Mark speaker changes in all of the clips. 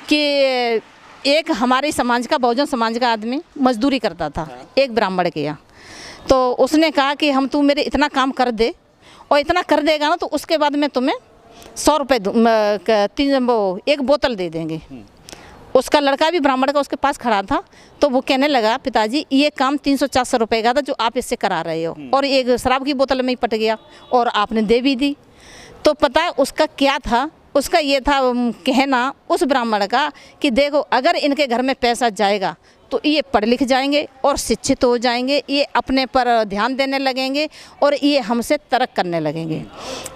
Speaker 1: कि एक हमारे समाज का, बहुजन समाज का आदमी मजदूरी करता था एक ब्राह्मण के यहाँ। तो उसने कहा कि हम तू मेरे इतना काम कर दे और इतना कर देगा ना तो उसके बाद मैं तुम्हें 100 रुपये एक बोतल दे देंगे। उसका लड़का भी ब्राह्मण का उसके पास खड़ा था, तो वो कहने लगा पिताजी ये काम 300-400 रुपये का था जो आप इससे करा रहे हो, और एक शराब की बोतल में ही पट गया और आपने दे भी दी। तो पता है उसका क्या था, उसका ये था कहना उस ब्राह्मण का कि देखो अगर इनके घर में पैसा जाएगा तो ये पढ़ लिख जाएंगे और शिक्षित हो जाएंगे, ये अपने पर ध्यान देने लगेंगे और ये हमसे तरक करने लगेंगे।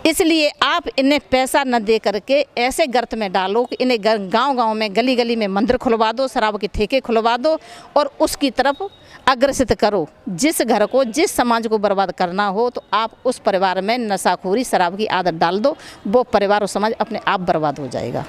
Speaker 1: इसलिए आप इन्हें पैसा न दे करके ऐसे गर्त में डालो कि इन्हें गांव-गांव में, गली-गली में मंदिर खुलवा दो, शराब के ठेके खुलवा दो और उसकी तरफ अग्रसित करो। जिस घर को, जिस समाज को बर्बाद करना हो तो आप उस परिवार में नशाखोरी, शराब की आदत डाल दो, वो परिवार और समाज अपने आप बर्बाद हो जाएगा।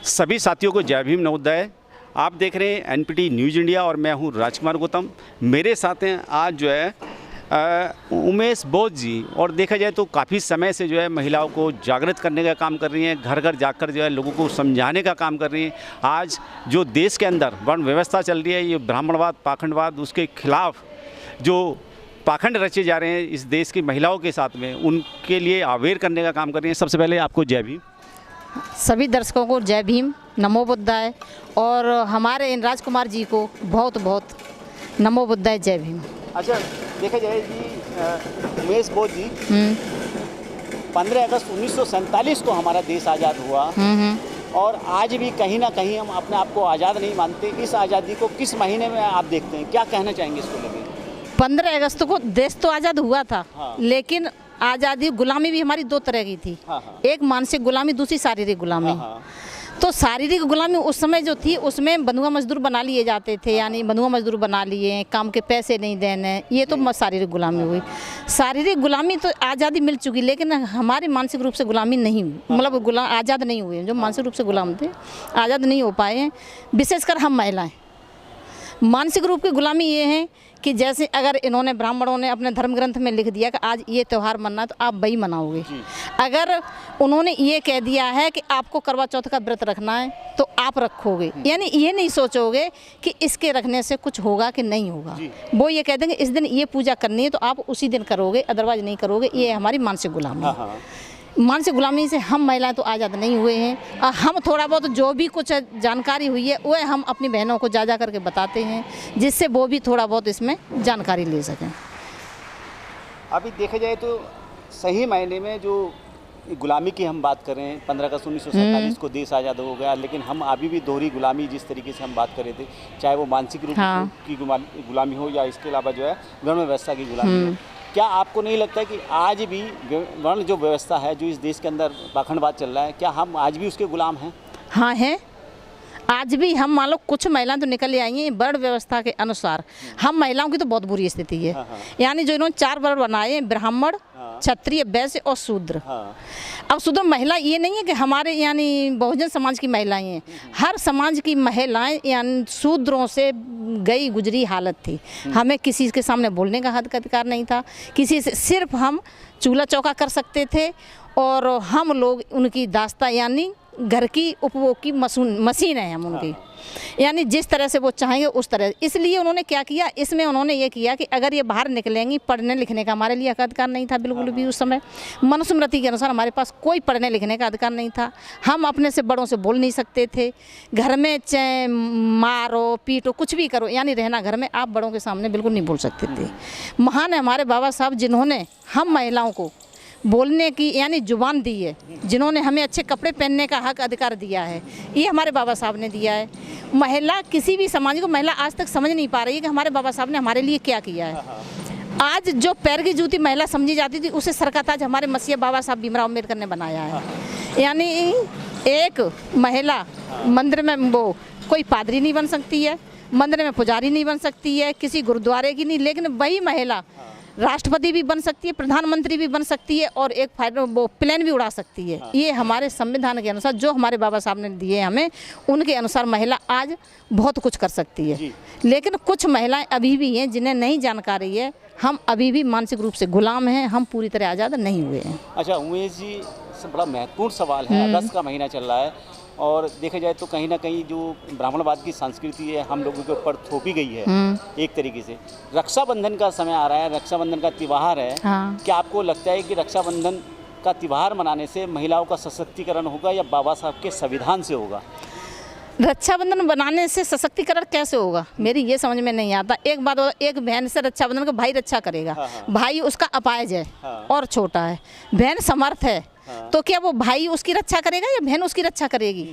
Speaker 2: सभी साथियों को जय भीम नवोदय। आप देख रहे हैं एनपीटी न्यूज़ इंडिया और मैं हूं राजकुमार गौतम। मेरे साथ हैं आज जो है उमेश बोध जी, और देखा जाए तो काफ़ी समय से जो है महिलाओं को जागृत करने का काम कर रही हैं, घर घर जाकर जो है लोगों को समझाने का काम कर रही हैं। आज जो देश के अंदर वर्ण व्यवस्था चल रही है, ये ब्राह्मणवाद, पाखंडवाद, उसके खिलाफ जो पाखंड रचे जा रहे हैं इस देश की महिलाओं के साथ में, उनके लिए अवेयर करने का काम कर रही हैं। सबसे पहले आपको जय भीम।
Speaker 1: सभी दर्शकों को जय भीम, नमो बुद्धाय, और हमारे इन राजकुमार जी को बहुत बहुत नमो बुद्धाय, जय भीम।
Speaker 2: अच्छा, देखा जाए जी उमेश बोध जी, 15 अगस्त 1947 को हमारा देश आज़ाद हुआ और आज भी कहीं ना कहीं हम अपने आप को आज़ाद नहीं मानते। इस आज़ादी को किस महीने में आप देखते हैं, क्या कहना चाहेंगे इसको लेकर?
Speaker 1: 15 अगस्त को देश तो आज़ाद हुआ था,
Speaker 2: हाँ।
Speaker 1: लेकिन आज़ादी, गुलामी भी हमारी दो तरह की थी।
Speaker 2: हाँ।
Speaker 1: एक मानसिक गुलामी, दूसरी शारीरिक गुलामी।
Speaker 2: हाँ।
Speaker 1: तो शारीरिक गुलामी उस समय जो थी उसमें बंधुआ मजदूर बना लिए जाते थे, यानी बंधुआ मजदूर बना लिए, काम के पैसे नहीं देने, ये तो शारीरिक गुलामी हुई। शारीरिक गुलामी तो आज़ादी मिल चुकी, लेकिन हमारी मानसिक रूप से गुलामी नहीं हुई, मतलब आज़ाद नहीं हुए। जो मानसिक रूप से गुलाम थे आज़ाद नहीं हो पाए हैं, विशेषकर हम महिलाएं। मानसिक रूप की गुलामी ये है कि जैसे अगर इन्होंने, ब्राह्मणों ने अपने धर्म ग्रंथ में लिख दिया कि आज ये त्यौहार मनाना है तो आप वही मनाओगे। अगर उन्होंने ये कह दिया है कि आपको करवा चौथ का व्रत रखना है तो आप रखोगे, यानी ये नहीं सोचोगे कि इसके रखने से कुछ होगा कि नहीं होगा। वो ये कह देंगे इस दिन ये पूजा करनी है तो आप उसी दिन करोगे, अदरवाइज नहीं करोगे। ये हमारी मानसिक गुलामी है। मानसिक गुलामी से हम महिलाएं तो आज़ाद नहीं हुए हैं। और हम थोड़ा बहुत जो भी कुछ जानकारी हुई है वह हम अपनी बहनों को जा करके बताते हैं, जिससे वो भी थोड़ा बहुत इसमें जानकारी ले सकें।
Speaker 2: अभी देखा जाए तो सही मायने में जो गुलामी की हम बात कर रहे हैं, 15 अगस्त 1947 को देश आज़ाद हो गया, लेकिन हम अभी भी दोहरी गुलामी जिस तरीके से हम बात कर रहे थे, चाहे वो मानसिक रूप की गुलामी हो या इसके अलावा जो है वर्ण व्यवस्था की गुलामी हो, क्या आपको नहीं लगता कि आज भी वर्ण जो व्यवस्था है, जो इस देश के अंदर पाखंडवाद चल रहा है, क्या हम आज भी उसके गुलाम हैं?
Speaker 1: हाँ हैं। आज भी हम, मान लो कुछ महिलाएं तो निकल आई हैं वर्ण व्यवस्था के अनुसार। हम महिलाओं की तो बहुत बुरी स्थिति है। यानी जो इन्होंने 4 वर्ण बनाए, ब्राह्मण, क्षत्रिय, वैश्य और शूद्र। अब शूद्र महिला ये नहीं है कि हमारे यानी बहुजन समाज की महिलाएं हैं, हर समाज की महिलाएं यानी शूद्रों से गई गुजरी हालत थी। हमें किसी के सामने बोलने का हद का अधिकार नहीं था, किसी से सिर्फ हम चूल्हा चौका कर सकते थे और हम लोग उनकी दास्ता यानी घर की उपभोग की मशीन है हम उनकी। यानी जिस तरह से वो चाहेंगे उस तरह। इसलिए उन्होंने क्या किया, इसमें उन्होंने ये किया कि अगर ये बाहर निकलेंगी, पढ़ने लिखने का हमारे लिए अधिकार नहीं था बिल्कुल भी उस समय। मनुस्मृति के अनुसार हमारे पास कोई पढ़ने लिखने का अधिकार नहीं था। हम अपने से बड़ों से बोल नहीं सकते थे। घर में चाहे मारो पीटो कुछ भी करो, यानी रहना घर में, आप बड़ों के सामने बिल्कुल नहीं बोल सकते थे। महान है हमारे बाबा साहब जिन्होंने हम महिलाओं को बोलने की यानी जुबान दी है, जिन्होंने हमें अच्छे कपड़े पहनने का हक अधिकार दिया है, ये हमारे बाबा साहब ने दिया है। महिला, किसी भी समाज को महिला आज तक समझ नहीं पा रही है कि हमारे बाबा साहब ने हमारे लिए क्या किया है। आज जो पैर की जूती महिला समझी जाती थी उसे सर का ताज हमारे मसीहा बाबा साहब भीमराव अम्बेडकर ने बनाया है। यानी एक महिला मंदिर में वो कोई पादरी नहीं बन सकती है, मंदिर में पुजारी नहीं बन सकती है, किसी गुरुद्वारे की नहीं, लेकिन वही महिला राष्ट्रपति भी बन सकती है, प्रधानमंत्री भी बन सकती है और एक वो प्लेन भी उड़ा सकती है। ये हमारे संविधान के अनुसार जो हमारे बाबा साहब ने दिए हमें, उनके अनुसार महिला आज बहुत कुछ कर सकती है। लेकिन कुछ महिलाएं अभी भी हैं जिन्हें नहीं जानकारी है। हम अभी भी मानसिक रूप से गुलाम हैं, हम पूरी तरह आज़ाद नहीं हुए हैं।
Speaker 2: अच्छा उमेश जी, बड़ा महत्वपूर्ण सवाल है। अगस्त का महीना चल रहा है और देखा जाए तो कहीं ना कहीं जो ब्राह्मणवाद की संस्कृति है हम लोगों के ऊपर थोपी गई है एक तरीके से। रक्षाबंधन का समय आ रहा है, रक्षाबंधन का त्यौहार है। क्या आपको लगता है कि रक्षाबंधन का त्यौहार मनाने से महिलाओं का सशक्तिकरण होगा या बाबा साहब के संविधान से होगा?
Speaker 1: रक्षाबंधन बनाने से सशक्तिकरण कैसे होगा, मेरी ये समझ में नहीं आता। एक बात, एक बहन से रक्षाबंधन का भाई रक्षा करेगा, भाई उसका अपाहिज है और छोटा है, बहन समर्थ है, तो क्या वो भाई उसकी रक्षा करेगा या बहन उसकी रक्षा करेगी?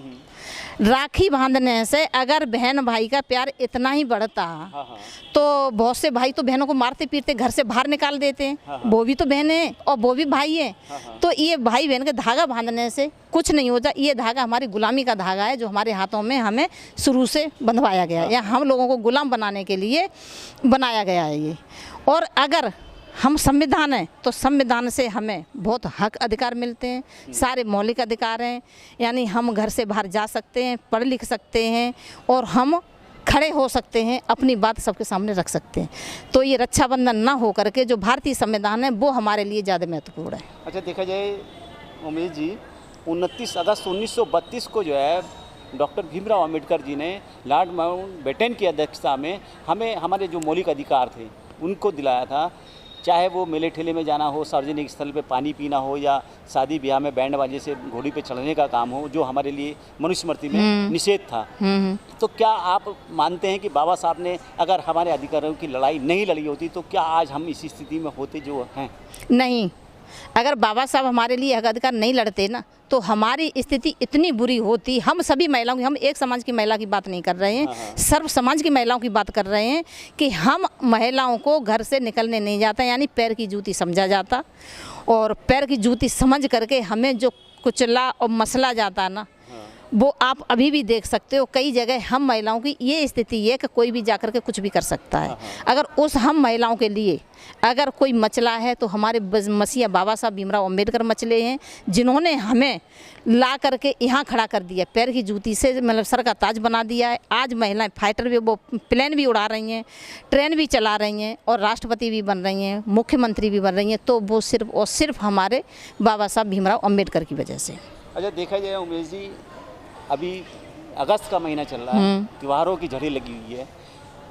Speaker 1: राखी बांधने से अगर बहन भाई का प्यार इतना ही बढ़ता तो बहुत से भाई तो बहनों को मारते पीटते घर से बाहर निकाल देते हैं। वो भी तो बहन है और वो भी भाई है। तो ये भाई बहन का धागा बांधने से कुछ नहीं होता। ये धागा हमारी गुलामी का धागा है जो हमारे हाथों में हमें शुरू से बंधवाया गया है, या हम लोगों को गुलाम बनाने के लिए बनाया गया है ये। और अगर हम संविधान हैं तो संविधान से हमें बहुत हक अधिकार मिलते हैं, सारे मौलिक अधिकार हैं। यानी हम घर से बाहर जा सकते हैं, पढ़ लिख सकते हैं और हम खड़े हो सकते हैं, अपनी बात सबके सामने रख सकते हैं। तो ये रक्षाबंधन ना हो करके जो भारतीय संविधान है वो हमारे लिए ज़्यादा महत्वपूर्ण है।
Speaker 2: अच्छा देखा जाए उमेश जी, 29 अगस्त 1932 को जो है डॉक्टर भीमराव अम्बेडकर जी ने लॉर्ड माउंटबेटन की अध्यक्षता में हमें हमारे जो मौलिक अधिकार थे उनको दिलाया था। चाहे वो मेले ठेले में जाना हो, सार्वजनिक स्थल पे पानी पीना हो या शादी ब्याह में बैंड बाजे से घोड़ी पे चढ़ने का काम हो, जो हमारे लिए मनुस्मृति में निषेध था। तो क्या आप मानते हैं कि बाबा साहब ने अगर हमारे अधिकारों की लड़ाई नहीं लड़ी होती तो क्या आज हम इसी स्थिति में होते जो हैं? नहीं,
Speaker 1: अगर बाबा साहब हमारे लिए हक अधिकार नहीं लड़ते ना तो हमारी स्थिति इतनी बुरी होती। हम सभी महिलाओं की, हम एक समाज की महिला की बात नहीं कर रहे हैं, सर्व समाज की महिलाओं की बात कर रहे हैं कि हम महिलाओं को घर से निकलने नहीं जाता, यानी पैर की जूती समझा जाता। और पैर की जूती समझ करके हमें जो कुचला और मसला जाता ना, वो आप अभी भी देख सकते हो। कई जगह हम महिलाओं की ये स्थिति है कि कोई भी जाकर के कुछ भी कर सकता है। अगर उस हम महिलाओं के लिए अगर कोई मचला है तो हमारे मसीहा बाबा साहब भीमराव अम्बेडकर मचले हैं, जिन्होंने हमें ला करके यहाँ खड़ा कर दिया, पैर की जूती से मतलब सर का ताज बना दिया है। आज महिलाएं फाइटर भी, वो प्लेन भी उड़ा रही हैं, ट्रेन भी चला रही हैं और राष्ट्रपति भी बन रही हैं, मुख्यमंत्री भी बन रही हैं। तो वो सिर्फ और सिर्फ हमारे बाबा साहब भीमराव अम्बेडकर की वजह से।
Speaker 2: अच्छा देखा जाए उमेश जी, अभी अगस्त का महीना चल रहा है, त्योहारों की झड़ी लगी हुई है,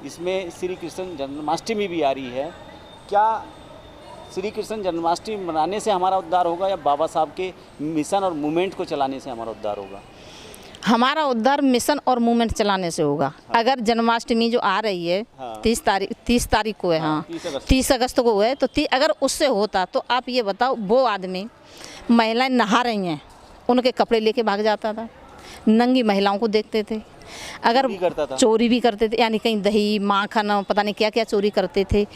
Speaker 2: इसमें श्री कृष्ण जन्माष्टमी भी आ रही है। क्या श्री कृष्ण जन्माष्टमी मनाने से हमारा उद्धार होगा या बाबा साहब के मिशन और मूवमेंट को चलाने से हमारा उद्धार होगा?
Speaker 1: हमारा उद्धार मिशन और मूवमेंट चलाने से होगा। अगर जन्माष्टमी जो आ रही है 30 तारीख को है, 30 अगस्त को है, तो अगर उससे होता तो आप ये बताओ, वो आदमी, महिलाएं नहा रही हैं, उनके कपड़े लेके भाग जाता था, नंगी महिलाओं को देखते थे, अगर चोरी भी करते थे, यानी कहीं दही माखन पता नहीं क्या क्या चोरी करते थे।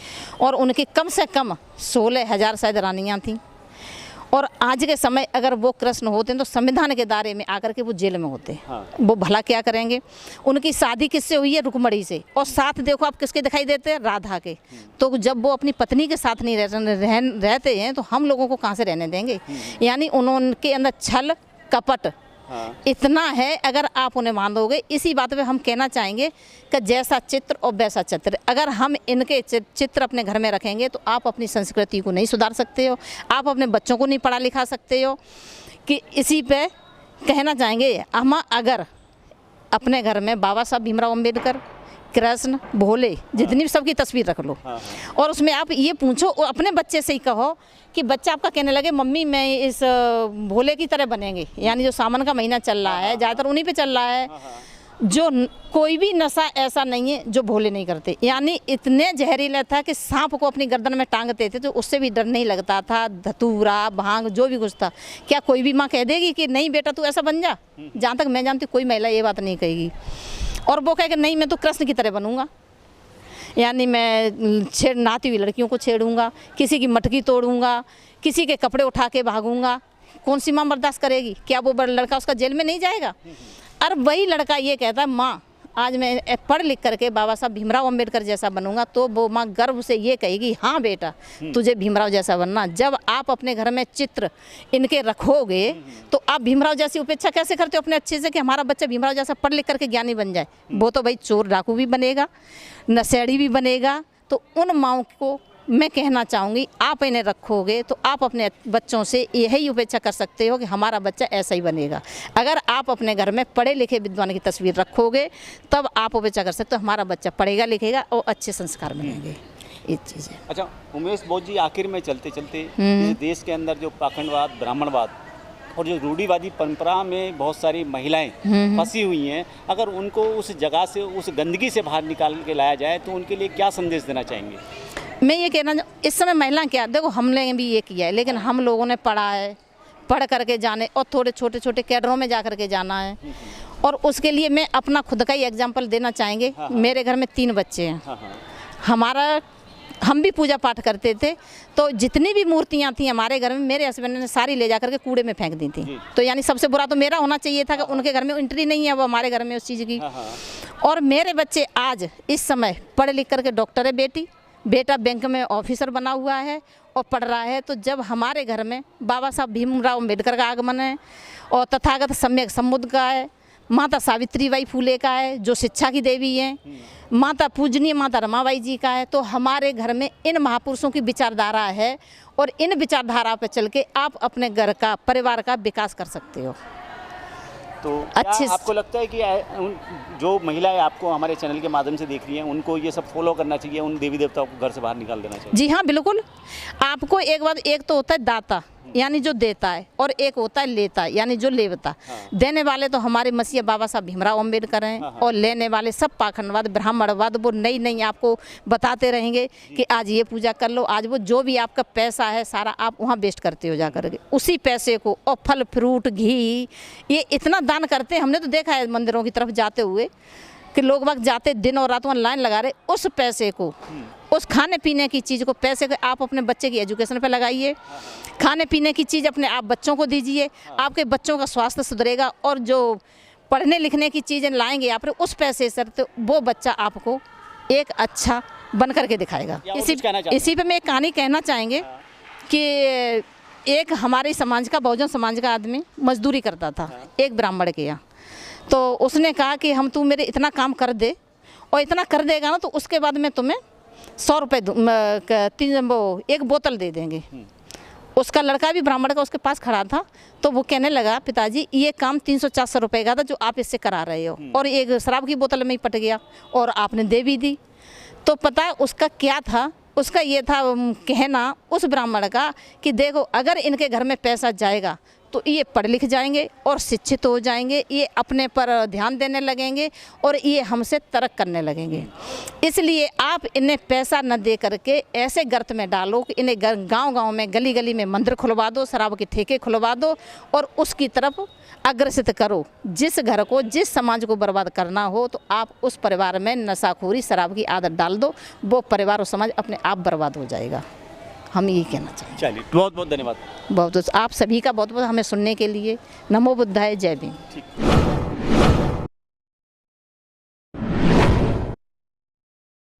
Speaker 1: और उनके कम से कम 16,000 शायद रानियाँ थीं। और आज के समय अगर वो कृष्ण होते हैं तो संविधान के दायरे में आकर के वो जेल में होते हैं। वो भला क्या करेंगे? उनकी शादी किससे हुई है? रुक्मणी से। और साथ देखो आप किसके दिखाई देते हैं? राधा के। तो जब वो अपनी पत्नी के साथ नहीं रहते हैं तो हम लोगों को कहाँ से रहने देंगे? यानी उनके अंदर छल कपट इतना है, अगर आप उन्हें बांधोगे। इसी बात पे हम कहना चाहेंगे कि जैसा चित्र और वैसा चित्र, अगर हम इनके चित्र अपने घर में रखेंगे तो आप अपनी संस्कृति को नहीं सुधार सकते हो, आप अपने बच्चों को नहीं पढ़ा लिखा सकते हो। कि इसी पे कहना चाहेंगे, हम अगर अपने घर में बाबा साहब भीमराव अम्बेडकर, कृष्ण, भोले, जितनी भी सबकी तस्वीर रख लो और उसमें आप ये पूछो, अपने बच्चे से ही कहो कि बच्चा आपका कहने लगे मम्मी मैं इस भोले की तरह बनेंगे। यानी जो सावन का महीना चल रहा है ज़्यादातर उन्हीं पे चल रहा है। जो कोई भी नशा ऐसा नहीं है जो भोले नहीं करते। यानी इतने जहरीला था कि सांप को अपनी गर्दन में टांगते थे तो उससे भी डर नहीं लगता था। धतूरा भांग जो भी कुछ था, क्या कोई भी माँ कह देगी कि नहीं बेटा तू ऐसा बन जा? जहाँ तक मैं जानती कोई महिला ये बात नहीं कहेगी। और वो कहे कि नहीं मैं तो कृष्ण की तरह बनूंगा। यानी मैं नहाती हुई लड़कियों को छेड़ूंगा, किसी की मटकी तोड़ूंगा, किसी के कपड़े उठा के भागूंगा, कौन सी माँ बर्दाश्त करेगी? क्या वो बड़ा लड़का उसका जेल में नहीं जाएगा? और वही लड़का ये कहता है माँ आज मैं पढ़ लिख करके बाबा साहब भीमराव अंबेडकर जैसा बनूंगा, तो वो माँ गर्व से ये कहेगी हाँ बेटा तुझे भीमराव जैसा बनना। जब आप अपने घर में चित्र इनके रखोगे तो आप भीमराव जैसी उपेक्षा कैसे करते हो अपने अच्छे से कि हमारा बच्चा भीमराव जैसा पढ़ लिख करके ज्ञानी बन जाए? वो तो भाई चोर डाकू भी बनेगा, नशेड़ी भी बनेगा। तो उन माँओं को मैं कहना चाहूँगी आप इन्हें रखोगे तो आप अपने बच्चों से यही उपेक्षा कर सकते हो कि हमारा बच्चा ऐसा ही बनेगा। अगर आप अपने घर में पढ़े लिखे विद्वान की तस्वीर रखोगे तब आप उपेक्षा कर सकते हो हमारा बच्चा पढ़ेगा लिखेगा और अच्छे संस्कार मिलेंगे। ये चीज़ है।
Speaker 2: अच्छा उमेश बोस जी, आखिर में चलते चलते इस देश के अंदर जो पाखंडवाद, ब्राह्मणवाद और जो रूढ़िवादी परंपरा में बहुत सारी महिलाएं फंसी हुई हैं, अगर उनको उस जगह से, उस गंदगी से बाहर निकाल के लाया जाए तो उनके लिए क्या संदेश देना चाहेंगे?
Speaker 1: मैं ये कहना इस समय महिला क्या, देखो हमने भी ये किया है, लेकिन हम लोगों ने पढ़ा है, पढ़ करके जाने और थोड़े छोटे छोटे कैडरों में जा करके जाना है। और उसके लिए मैं अपना खुद का ही एग्जाम्पल देना चाहेंगे। मेरे घर में 3 बच्चे हैं। हमारा हम भी पूजा पाठ करते थे, तो जितनी भी मूर्तियाँ थी हमारे घर में मेरे हस्बैंड ने सारी ले जा करके कूड़े में फेंक दी थी। तो यानी सबसे बुरा तो मेरा होना चाहिए था कि उनके घर में एंट्री नहीं है, वो हमारे घर में उस चीज़ की। और मेरे बच्चे आज इस समय पढ़ लिख करके डॉक्टर है, बेटा बैंक में ऑफिसर बना हुआ है और पढ़ रहा है। तो जब हमारे घर में बाबा साहब भीमराव अम्बेडकर का आगमन है और तथागत सम्यक समुद्र का है, माता सावित्रीबाई फूले का है जो शिक्षा की देवी हैं, माता पूजनीय माता रमाबाई जी का है, तो हमारे घर में इन महापुरुषों की विचारधारा है और इन विचारधारा पर चल के आप अपने घर का, परिवार का विकास कर सकते हो।
Speaker 2: तो क्या आपको लगता है कि जो महिलाएं आपको हमारे चैनल के माध्यम से देख रही हैं उनको ये सब फॉलो करना चाहिए, उन देवी देवताओं को घर से बाहर निकाल देना चाहिए?
Speaker 1: जी हाँ बिल्कुल। आपको एक तो होता है दाता यानी जो देता है, और एक होता है लेता यानी जो लेवता। देने वाले तो हमारे मसीहा बाबा साहब भीमराव अम्बेडकर हैं और लेने वाले सब पाखंडवाद, ब्राह्मणवाद वो नई आपको बताते रहेंगे कि आज ये पूजा कर लो, आज वो जो भी आपका पैसा है सारा आप वहाँ वेस्ट करते हो जा करके। उसी पैसे को और फल फ्रूट घी ये इतना दान करते हैं। हमने तो देखा है मंदिरों की तरफ जाते हुए कि लोग वक्त जाते दिन और रात वहाँ लाइन लगा रहे। उस पैसे को, उस खाने पीने की चीज़ को, पैसे को आप अपने बच्चे की एजुकेशन पे लगाइए, खाने पीने की चीज़ अपने आप बच्चों को दीजिए, आपके बच्चों का स्वास्थ्य सुधरेगा। और जो पढ़ने लिखने की चीज़ें लाएंगे आप उस पैसे से, तो वो बच्चा आपको एक अच्छा बन करके दिखाएगा। इसी पे मैं एक कहानी कहना चाहेंगे कि एक हमारे समाज का, बहुजन समाज का आदमी मजदूरी करता था एक ब्राह्मण के यहाँ। तो उसने कहा कि हम तू मेरे इतना काम कर दे और इतना कर देगा ना तो उसके बाद मैं तुम्हें 100 रुपये एक बोतल दे देंगे। उसका लड़का भी ब्राह्मण का उसके पास खड़ा था, तो वो कहने लगा पिताजी ये काम 300-400 रुपये का था जो आप इससे करा रहे हो, और एक शराब की बोतल में ही पट गया और आपने दे भी दी। तो पता है उसका क्या था? उसका ये था कहना उस ब्राह्मण का कि देखो अगर इनके घर में पैसा जाएगा तो ये पढ़ लिख जाएंगे और शिक्षित हो जाएंगे, ये अपने पर ध्यान देने लगेंगे और ये हमसे तरक करने लगेंगे। इसलिए आप इन्हें पैसा न दे करके ऐसे गर्त में डालो कि इन्हें गांव-गांव में, गली-गली में मंदिर खुलवा दो, शराब के ठेके खुलवा दो और उसकी तरफ अग्रसित करो। जिस घर को, जिस समाज को बर्बाद करना हो तो आप उस परिवार में नशाखोरी, शराब की आदत डाल दो, वो परिवार और समाज अपने आप बर्बाद हो जाएगा। हम यही कहना चाहेंगे।
Speaker 2: चलिए बहुत बहुत धन्यवाद।
Speaker 1: बहुत आप सभी का बहुत बहुत हमें सुनने के लिए। नमो बुद्धाय, जय भीम।